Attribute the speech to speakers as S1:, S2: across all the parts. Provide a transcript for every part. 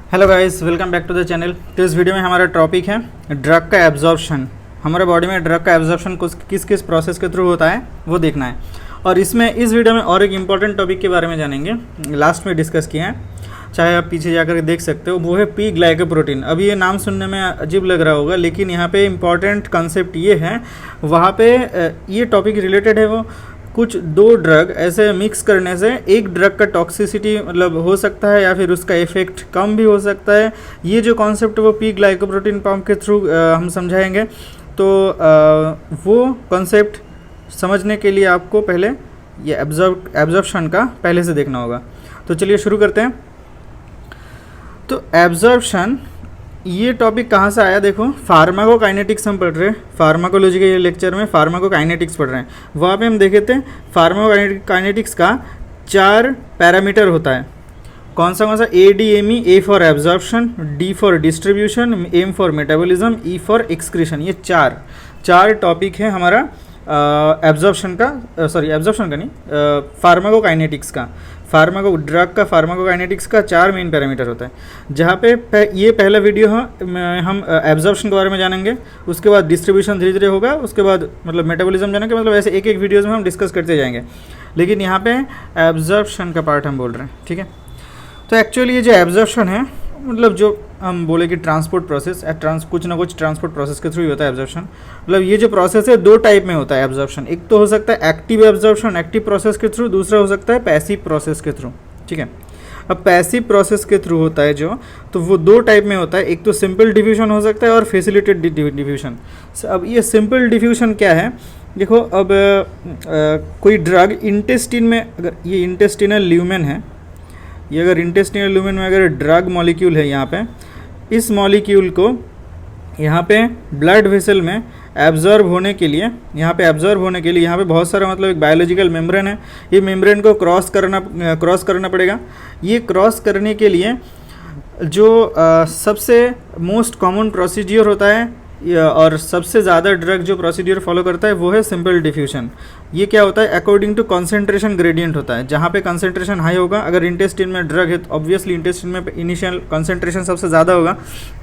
S1: Hello guys, welcome back to the channel. तो इस video में हमारा टॉपिक है ड्रग का एब्जॉर्प्शन। हमारे बॉडी में ड्रग का एब्जॉर्प्शन किस किस प्रोसेस के थ्रू होता है वो देखना है। और इस वीडियो में और एक इम्पॉर्टेंट टॉपिक के बारे में जानेंगे, लास्ट में डिस्कस किए हैं, चाहे आप पीछे जाकर देख सकते हो, वो है पी ग्लाइकोप्रोटीन। अभी ये नाम सुनने में अजीब लग रहा होगा, लेकिन यहाँ पे इम्पॉर्टेंट कंसेप्ट ये है, वहाँ पे ये टॉपिक रिलेटेड है वो कुछ दो ड्रग ऐसे मिक्स करने से एक ड्रग का टॉक्सिसिटी मतलब हो सकता है या फिर उसका इफेक्ट कम भी हो सकता है। ये जो कॉन्सेप्ट वो पी ग्लाइकोप्रोटीन पंप के थ्रू हम समझाएंगे। तो वो कॉन्सेप्ट समझने के लिए आपको पहले ये एब्जॉर्प्शन का पहले से देखना होगा। तो चलिए शुरू करते हैं। तो एब्जॉर्प्शन ये टॉपिक कहाँ से आया, देखो फार्माकोकाइनेटिक्स हम पढ़ रहे हैं, फार्माकोलॉजी के लेक्चर में फार्माकोकाइनेटिक्स पढ़ रहे हैं। वहाँ पे हम देखे थे फार्माकोकाइनेटिक्स का 4 पैरामीटर होता है। कौन सा ADME, A for absorption, D for distribution, M for metabolism, E for excretion. ये चार टॉपिक है हमारा एब्जॉर्प्शन का नहीं, फार्माकोकाइनेटिक्स का। ड्रग का फार्माकोकाइनेटिक्स का 4 मेन पैरामीटर होता है, जहाँ पे ये पहला वीडियो है, हम एब्जॉर्प्शन के बारे में जानेंगे, उसके बाद डिस्ट्रीब्यूशन धीरे धीरे होगा, उसके बाद मतलब मेटाबॉलिज्म जानेंगे, मतलब ऐसे एक वीडियोज़ में हम डिस्कस करते जाएंगे। लेकिन यहाँ पे एब्जॉर्प्शन का पार्ट हम बोल रहे हैं, ठीक है। तो एक्चुअली ये जो एब्जॉर्प्शन है, मतलब जो हम बोले कि ट्रांसपोर्ट प्रोसेस कुछ ना कुछ ट्रांसपोर्ट प्रोसेस के थ्रू ही होता है एब्जॉर्प्शन। मतलब ये जो प्रोसेस है 2 टाइप में होता है एब्जॉर्प्शन। एक तो हो सकता है एक्टिव एब्जॉर्प्शन, एक्टिव प्रोसेस के थ्रू, दूसरा हो सकता है पैसिव प्रोसेस के थ्रू, ठीक है। अब पैसिव प्रोसेस के थ्रू होता है जो, तो वो 2 टाइप में होता है। एक तो सिंपल डिफ्यूजन हो सकता है और फैसिलिटेड डिफ्यूजन। अब ये सिंपल डिफ्यूजन क्या है, देखो अब कोई ड्रग इंटेस्टिन में, अगर ये इंटेस्टिनल ल्यूमेन है, ये अगर इंटेस्टिनल ल्यूमेन में अगर ड्रग मॉलिक्यूल है, यहाँ पे इस मॉलिक्यूल को यहाँ पे ब्लड वेसल में एब्जॉर्ब होने के लिए यहाँ पे बहुत सारा मतलब एक बायोलॉजिकल मेम्ब्रेन है, ये मेम्ब्रेन को क्रॉस करना पड़ेगा। ये क्रॉस करने के लिए जो सबसे मोस्ट कॉमन प्रोसीजर होता है और सबसे ज़्यादा ड्रग जो प्रोसीजर फॉलो करता है वो है सिंपल डिफ्यूजन। ये क्या होता है, अकॉर्डिंग टू कंसंट्रेशन ग्रेडियंट होता है। जहाँ पे कंसंट्रेशन हाई होगा, अगर इंटेस्टिन में ड्रग है तो ऑब्वियसली इंटेस्टिन में इनिशियल कंसंट्रेशन सबसे ज़्यादा होगा।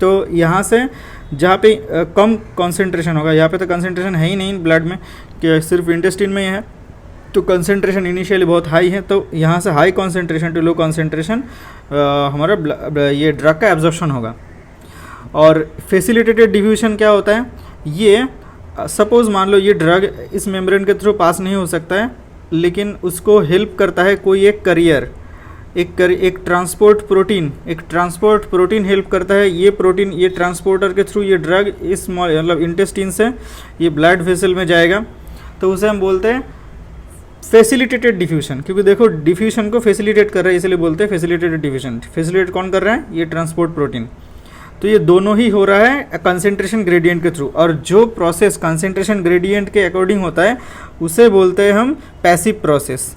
S1: तो यहाँ से जहाँ पे कम कंसंट्रेशन होगा, यहाँ पे तो कंसंट्रेशन है ही नहीं ब्लड में, कि सिर्फ इंटेस्टिन में ही है, तो कंसंट्रेशन इनिशियली बहुत हाई है। तो यहाँ से high concentration to low concentration हमारा ये ड्रग का एब्जॉर्प्शन होगा। और फैसिलिटेटेड डिफ्यूजन क्या होता है, ये सपोज़ मान लो ये ड्रग इस मेम्ब्रेन के थ्रू पास नहीं हो सकता है, लेकिन उसको हेल्प करता है कोई एक करियर, एक ट्रांसपोर्ट प्रोटीन हेल्प करता है। ये प्रोटीन, ये ट्रांसपोर्टर के थ्रू ये ड्रग इस मतलब इंटेस्टिन से ये ब्लड वेसल में जाएगा, तो उसे हम बोलते हैं फैसिलिटेटेड डिफ्यूजन। क्योंकि देखो डिफ्यूजन को फैसिलिटेट कर रहा है, इसलिए बोलते हैं फैसिलिटेटेड डिफ्यूजन। फैसिलिटेट कौन कर रहा है, ये ट्रांसपोर्ट प्रोटीन। तो ये दोनों ही हो रहा है कंसंट्रेशन ग्रेडियंट के थ्रू, और जो प्रोसेस कंसंट्रेशन ग्रेडियंट के अकॉर्डिंग होता है उसे बोलते हैं हम पैसिव प्रोसेस।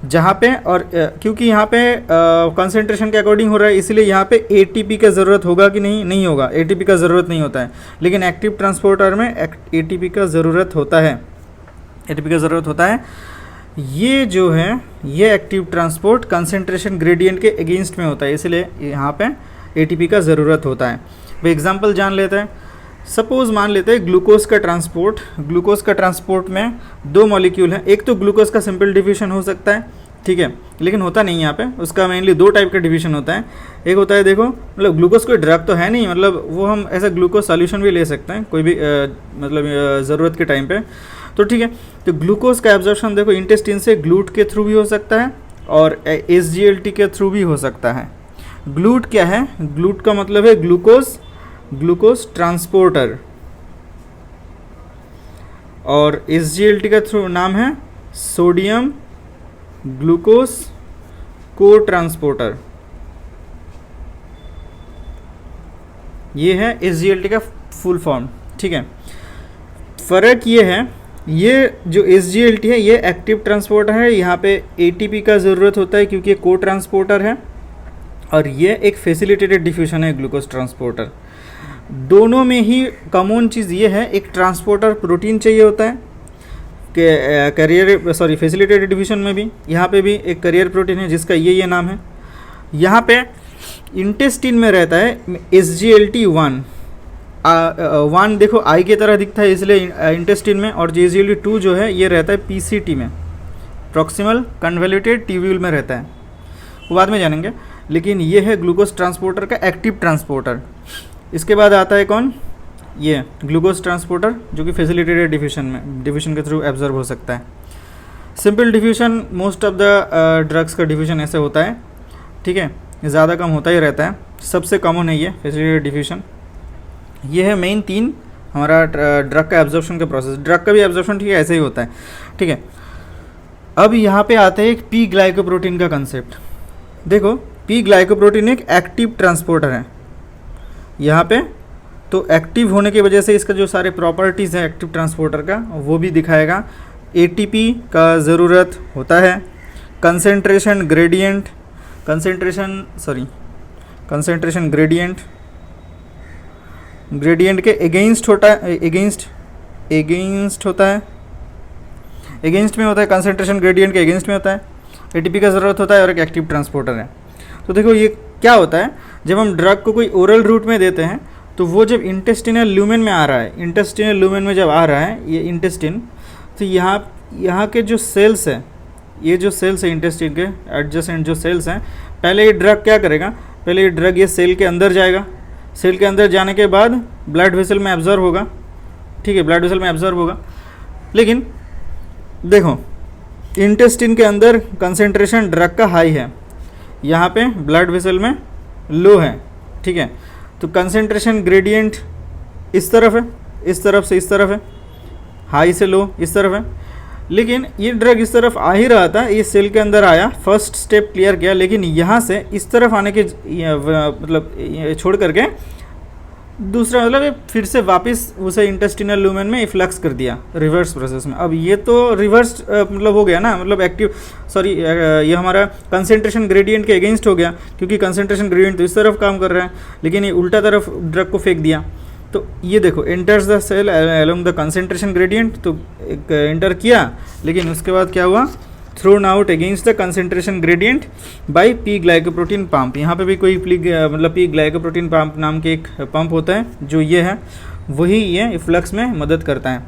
S1: जहाँ पे और क्योंकि यहाँ पे कंसंट्रेशन के अकॉर्डिंग हो रहा है, इसलिए यहाँ पे ATP का ज़रूरत होगा कि नहीं होगा, ATP का ज़रूरत नहीं होता है। लेकिन एक्टिव ट्रांसपोर्टर में ATP का ज़रूरत होता है। ये जो है ये एक्टिव ट्रांसपोर्ट कंसंट्रेशन ग्रेडियंट के अगेंस्ट में होता है, इसलिए यहाँ पे ATP का ज़रूरत होता है। वो एग्जांपल जान लेते हैं। सपोज़ मान लेते हैं ग्लूकोज का ट्रांसपोर्ट में 2 मॉलिक्यूल हैं। एक तो ग्लूकोज का सिंपल डिफ्यूजन हो सकता है, ठीक है, लेकिन होता नहीं यहाँ पे। उसका मेनली 2 टाइप का डिफ्यूजन होता है। एक होता है, देखो मतलब ग्लूकोज कोई ड्रग तो है नहीं, मतलब वो हम ऐसा ग्लूकोज सॉल्यूशन भी ले सकते हैं कोई भी मतलब ज़रूरत के टाइम पे, तो ठीक है। तो ग्लूकोज का एब्जॉर्प्शन देखो इंटेस्टिन से ग्लूट के थ्रू भी हो सकता है और SGLT के थ्रू भी हो सकता है। ग्लूट क्या है, ग्लूट का मतलब है ग्लूकोज ट्रांसपोर्टर, और SGLT का थ्रू नाम है सोडियम ग्लूकोज को ट्रांसपोर्टर। ये है SGLT का फुल फॉर्म, ठीक है। फ़र्क ये है, ये जो SGLT है ये एक्टिव ट्रांसपोर्टर है, यहाँ पे ATP का ज़रूरत होता है क्योंकि ये को ट्रांसपोर्टर है, और ये एक फैसिलिटेटेड डिफ्यूजन है ग्लूकोज ट्रांसपोर्टर। दोनों में ही कॉमन चीज़ ये है, एक ट्रांसपोर्टर प्रोटीन चाहिए होता है, फैसिलिटेटेड डिफ्यूजन में भी यहाँ पे भी एक करियर प्रोटीन है जिसका ये नाम है। यहाँ पे इंटेस्टिन में रहता है SGLT1 1 देखो आई की तरह दिखता है इसलिए इंटेस्टिन में, और SGLT2 जो है ये रहता है PCT में, प्रॉक्सिमल कन्वोल्यूटेड ट्यूब्यूल में रहता है, वो बाद में जानेंगे। लेकिन ये है ग्लूकोज ट्रांसपोर्टर का एक्टिव ट्रांसपोर्टर। इसके बाद आता है कौन, ये ग्लूकोज ट्रांसपोर्टर जो कि फैसिलिटेटेड डिफ्यूजन के थ्रू एब्जॉर्ब हो सकता है। Simple diffusion most of the drugs का डिफ्यूजन ऐसे होता है, ठीक है, ज़्यादा कम होता ही रहता है। सबसे कॉमन है ये फैसिलिटेटेड डिफ्यूजन। ये है मेन 3 हमारा ड्रग का एब्जॉर्प्शन का प्रोसेस। ड्रग का भी एब्जॉर्प्शन ठीक है ऐसे ही होता है, ठीक है। अब यहाँ पे आता है एक पी ग्लाइकोप्रोटीन का कंसेप्ट। देखो पी ग्लाइकोप्रोटीन एक एक्टिव ट्रांसपोर्टर है यहाँ पे, तो एक्टिव होने की वजह से इसका जो सारे प्रॉपर्टीज़ हैं एक्टिव ट्रांसपोर्टर का वो भी दिखाएगा। ATP का ज़रूरत होता है, कंसेंट्रेशन ग्रेडियंट के अगेंस्ट होता है, अगेंस्ट होता है, अगेंस्ट में होता है, कंसेंट्रेशन ग्रेडियंट के अगेंस्ट में होता है। ATP का ज़रूरत होता है और एक एक्टिव ट्रांसपोर्टर है। तो देखो ये क्या होता है, जब हम ड्रग को कोई ओरल रूट में देते हैं तो वो जब इंटेस्टिनल ल्यूमेन में आ रहा है, इंटेस्टिनल ल्यूमेन में जब आ रहा है ये इंटेस्टिन, तो यहाँ के जो सेल्स है, ये जो सेल्स है इंटेस्टिन के एडजेसेंट जो सेल्स हैं, पहले ये ड्रग क्या करेगा, पहले ये ड्रग ये सेल के अंदर जाएगा, सेल के अंदर जाने के बाद ब्लड वेसल में एब्जॉर्ब होगा, ठीक है, ब्लड वेसल में एब्जॉर्ब होगा। लेकिन देखो इंटेस्टिन के अंदर कंसेंट्रेशन ड्रग का हाई है, यहाँ पे ब्लड वेसल में लो है, ठीक है, तो कंसेंट्रेशन ग्रेडियंट इस तरफ है, इस तरफ से इस तरफ है, हाई से लो इस तरफ है। लेकिन ये ड्रग इस तरफ आ ही रहा था, ये सेल के अंदर आया, फर्स्ट स्टेप क्लियर किया, लेकिन यहाँ से इस तरफ आने के मतलब छोड़ करके दूसरा मतलब ये फिर से वापस उसे इंटेस्टिनल लूमेन में इफ्लक्स कर दिया रिवर्स प्रोसेस में। अब ये तो रिवर्स मतलब हो गया ना, मतलब ये हमारा कंसेंट्रेशन ग्रेडियंट के अगेंस्ट हो गया, क्योंकि कंसेंट्रेशन ग्रेडियंट तो इस तरफ काम कर रहा है, लेकिन ये उल्टा तरफ ड्रग को फेंक दिया। तो ये देखो enters the cell along the concentration gradient, तो एंटर किया, लेकिन उसके बाद क्या हुआ, thrown out against the concentration gradient by P glycoprotein pump. यहाँ पे भी कोई पी ग्लाइकोप्रोटीन पंप नाम के एक पंप होता है, जो ये है वही ये इफ्लक्स में मदद करता है।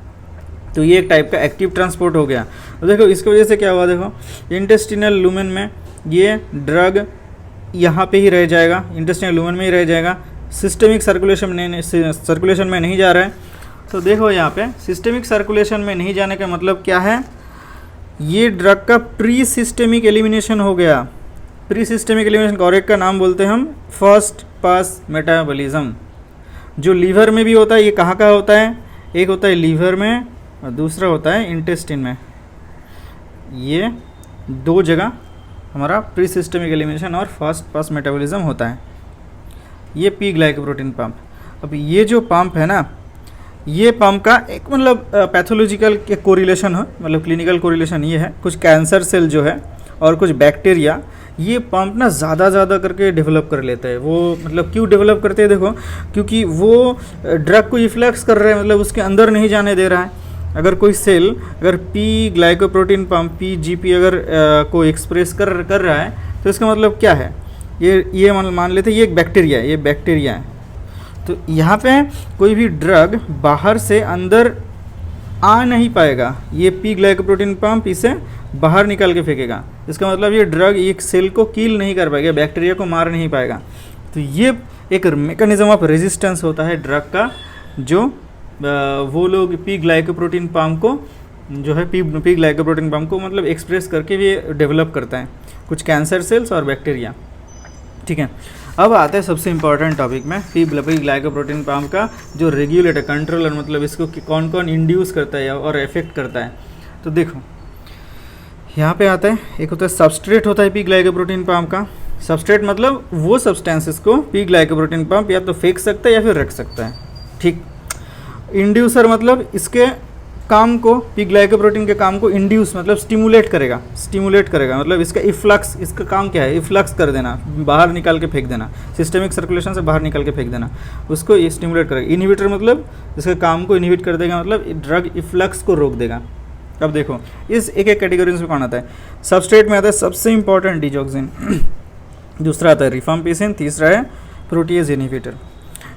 S1: तो ये एक टाइप का एक्टिव ट्रांसपोर्ट हो गया। तो देखो इसकी वजह से क्या हुआ, देखो इंटेस्टिनल लूमेन में ये ड्रग यहाँ पे ही रह जाएगा, इंटेस्टिनल लूमेन में ही रह जाएगा, सिस्टमिक सर्कुलेशन में नहीं जा रहा है। तो देखो यहाँ पे सिस्टमिक सर्कुलेशन में नहीं जाने का मतलब क्या है, ये ड्रग का प्री सिस्टमिक एलिमिनेशन हो गया। प्री सिस्टमिक एलिमिनेशन का और एक का नाम बोलते हैं हम फर्स्ट पास मेटाबॉलिज्म, जो लीवर में भी होता है। ये कहाँ का होता है, एक होता है लीवर में और दूसरा होता है इंटेस्टिन में। ये 2 जगह हमारा प्री सिस्टमिक एलिमिनेशन और फर्स्ट पास मेटाबॉलिज्म होता है। ये पी ग्लाइकोप्रोटीन पंप। अब ये जो पंप है ना, ये पंप का एक मतलब पैथोलॉजिकल कोरिलेशन हो, मतलब क्लिनिकल कोरिलेशन ये है, कुछ कैंसर सेल जो है और कुछ बैक्टीरिया ये पंप ना ज़्यादा करके डेवलप कर लेते हैं। वो मतलब क्यों डेवलप करते हैं, देखो क्योंकि वो ड्रग को इफ्लक्स कर रहे हैं, मतलब उसके अंदर नहीं जाने दे रहा है। अगर कोई सेल अगर पी ग्लाइकोप्रोटीन पंप PGP अगर को एक्सप्रेस कर रहा है, तो इसका मतलब क्या है, ये मान लेते हैं ये एक बैक्टीरिया है, ये बैक्टीरिया है। तो यहाँ पे कोई भी ड्रग बाहर से अंदर आ नहीं पाएगा, ये पी ग्लाइकोप्रोटीन पंप इसे बाहर निकाल के फेंकेगा। इसका मतलब ये ड्रग एक सेल को किल नहीं कर पाएगा, बैक्टीरिया को मार नहीं पाएगा। तो ये एक मैकेनिज्म ऑफ रेजिस्टेंस होता है ड्रग का, जो वो लोग पी ग्लाइकोप्रोटीन पंप को जो है पी ग्लाइकोप्रोटीन पंप को मतलब एक्सप्रेस करके भी डेवलप करता है, कुछ कैंसर सेल्स और बैक्टीरिया, ठीक है। अब आता है सबसे इंपॉर्टेंट टॉपिक में, पी ग्लाइकोप्रोटीन पंप का जो रेगुलेटर कंट्रोलर, मतलब इसको कौन कौन इंड्यूस करता है और इफेक्ट करता है। तो देखो यहाँ पे आता है, एक होता है सबस्ट्रेट होता है पी ग्लाइकोप्रोटीन पंप का। सबस्ट्रेट मतलब वो सब्सटेंसेस को पी ग्लाइकोप्रोटीन पंप या तो फेंक सकता है या फिर रख सकता है, ठीक। इंड्यूसर मतलब इसके काम को, पी ग्लाइकोप्रोटीन के काम को इंड्यूस मतलब स्टिमुलेट करेगा मतलब इसका इफ्लक्स, इसका काम क्या है, इफ्लक्स कर देना, बाहर निकाल के फेंक देना, सिस्टमिक सर्कुलेशन से बाहर निकाल के फेंक देना, उसको ये स्टिमुलेट करेगा। इनहिबिटर मतलब इसके काम को इनहिबिट कर देगा, मतलब ड्रग इफ्लक्स को रोक देगा। अब देखो इस एक कैटेगरी में कौन आता है, सबस्ट्रेट में आता है सबसे इंपॉर्टेंट डिजॉक्सिन। दूसरा आता है रिफाम्पिसिन, तीसरा है प्रोटीएज इनहिबिटर।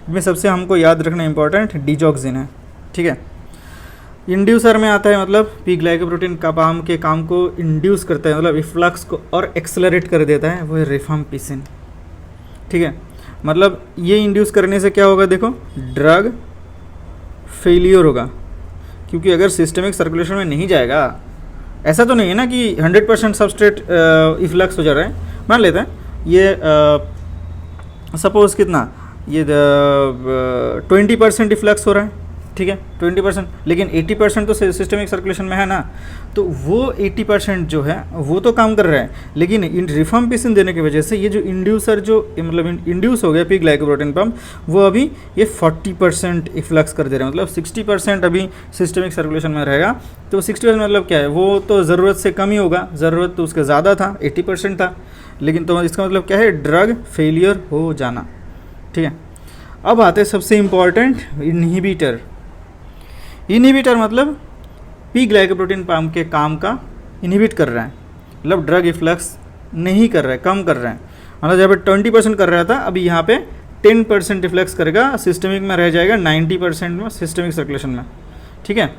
S1: इसमें सबसे हमको याद रखना इंपॉर्टेंट डिजॉक्सिन है, ठीक है। इंड्यूसर में आता है मतलब पी ग्लाइकोप्रोटीन का काम के काम को इंड्यूस करता है, मतलब इफ्लक्स को और एक्सेलरेट कर देता है, वो है रिफाम्पिसिन, ठीक है। मतलब ये इंड्यूस करने से क्या होगा, देखो ड्रग फेलियर होगा, क्योंकि अगर सिस्टमिक सर्कुलेशन में नहीं जाएगा, ऐसा तो नहीं है ना कि 100% सबस्ट्रेट इफ्लक्स हो जा रहा है, मान लेते हैं ये सपोज कितना ये 20% इफ्लक्स हो रहा है, ठीक है 20%, लेकिन 80% तो सिस्टमिक सर्कुलेशन में है ना, तो वो 80% जो है वो तो काम कर रहा है, लेकिन रिफाम्पिसिन देने की वजह से ये जो इंड्यूसर जो मतलब इंड्यूस हो गया पी ग्लाइकोप्रोटीन पंप, वो अभी ये 40% इफ्लक्स कर दे रहा है, मतलब 60% अभी सिस्टमिक सर्कुलेशन में रहेगा। तो 60% मतलब क्या है, वो तो ज़रूरत से कम ही होगा, ज़रूरत तो उसका ज़्यादा था, 80% था, लेकिन तो इसका मतलब क्या है, ड्रग फेलियर हो जाना, ठीक है। अब आते हैं सबसे इम्पॉर्टेंट इनहिबिटर। इनहिबिटर मतलब पी ग्लाइकोप्रोटीन पंप के काम का इनहिबिट कर रहा है, मतलब ड्रग इफ्लक्स नहीं कर रहा है, कम कर रहा है। मतलब जहाँ पे 20% कर रहा था, अभी यहाँ पे 10% इफ्लक्स करेगा, सिस्टमिक में रह जाएगा 90% में सिस्टमिक सर्कुलेशन में, ठीक है।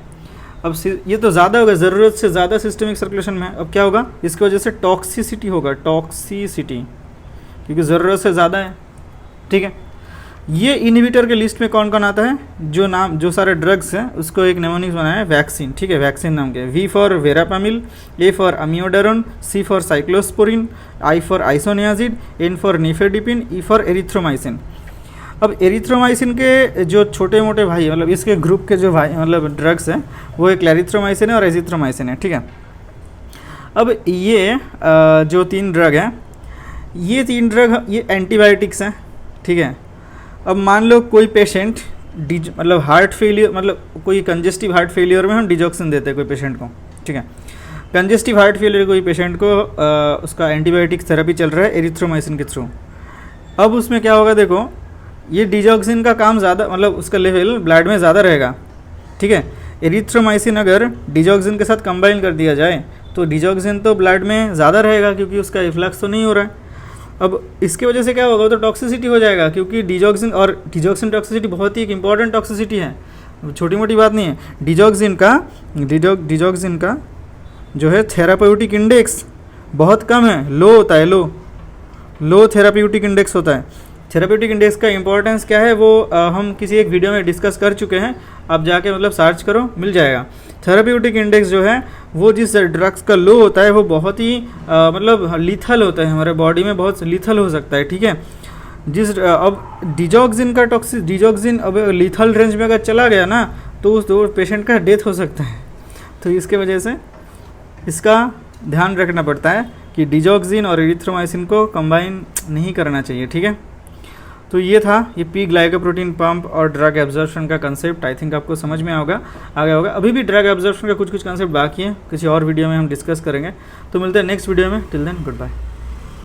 S1: अब ये तो ज़्यादा होगा, ज़रूरत से ज़्यादा सिस्टमिक सर्कुलेशन में, अब क्या होगा, इसकी वजह से टॉक्सिसिटी होगा, टॉक्सिसिटी, क्योंकि ज़रूरत से ज़्यादा है, ठीक है। ये इनहिबिटर के लिस्ट में कौन कौन आता है, जो सारे ड्रग्स हैं उसको एक नेमोनिक्स बनाया है वैक्सीन, ठीक है, वैक्सीन नाम के। V for verapamil, A for amiodarone, C for cyclosporine, I for isoniazid, N for nifedipine, E for erythromycin. अब एरिथ्रोमाइसिन के जो छोटे मोटे भाई, मतलब इसके ग्रुप के जो भाई मतलब ड्रग्स हैं, वो एक एरिथ्रोमाइसिन है और एजिथ्रोमाइसिन है, ठीक है। अब ये जो 3 ड्रग हैं, ये 3 ड्रग ये एंटीबायोटिक्स हैं, ठीक है। अब मान लो कोई पेशेंट मतलब हार्ट फेलियर, मतलब कोई कंजेस्टिव हार्ट फेलियर में हम डिजॉक्सिन देते हैं कोई पेशेंट को, ठीक है। कंजेस्टिव हार्ट फेलियर कोई पेशेंट को उसका एंटीबायोटिक थेरेपी चल रहा है एरिथ्रोमाइसिन के थ्रू। अब उसमें क्या होगा, देखो ये डिजॉक्सिन का काम ज़्यादा, मतलब उसका लेवल ब्लड में ज़्यादा रहेगा, ठीक है। एरिथ्रोमाइसिन अगर डिजॉक्सिन के साथ कंबाइन कर दिया जाए तो डिजॉक्सिन तो ब्लड में ज़्यादा रहेगा, क्योंकि उसका इफ्लक्स तो नहीं हो रहा है। अब इसकी वजह से क्या होगा, तो टॉक्सिसिटी हो जाएगा, क्योंकि डिजॉक्सिन टॉक्सिसिटी बहुत ही एक इंपॉर्टेंट टॉक्सिसिटी है, छोटी मोटी बात नहीं है। डिजॉक्सिन का जो है थेराप्यूटिक इंडेक्स बहुत कम है, लो होता है, लो थेराप्यूटिक इंडेक्स होता है। थेराप्यूटिक इंडेक्स का इंपॉर्टेंस क्या है, वो हम किसी एक वीडियो में डिस्कस कर चुके हैं, आप जाके मतलब सर्च करो मिल जाएगा। थेराप्यूटिक इंडेक्स जो है वो जिस ड्रग्स का लो होता है वो बहुत ही मतलब लीथल होता है, हमारे बॉडी में बहुत लीथल हो सकता है, ठीक है। अब डिजॉक्सिन अब लीथल रेंज में अगर चला गया ना, तो उस पेशेंट का डेथ हो सकता है। तो इसके वजह से इसका ध्यान रखना पड़ता है कि डिजॉक्सिन और एरिथ्रोमाइसिन को कंबाइन नहीं करना चाहिए, ठीक है। तो ये था ये पी ग्लाइकोप्रोटीन पंप और ड्रग एब्जॉर्प्शन का कंसेप्ट, आई थिंक आपको समझ में आ गया होगा। अभी भी ड्रग एब्जॉर्प्शन का कुछ कंसेप्ट बाकी है, किसी और वीडियो में हम डिस्कस करेंगे। तो मिलते हैं नेक्स्ट वीडियो में, टिल देन गुड बाय।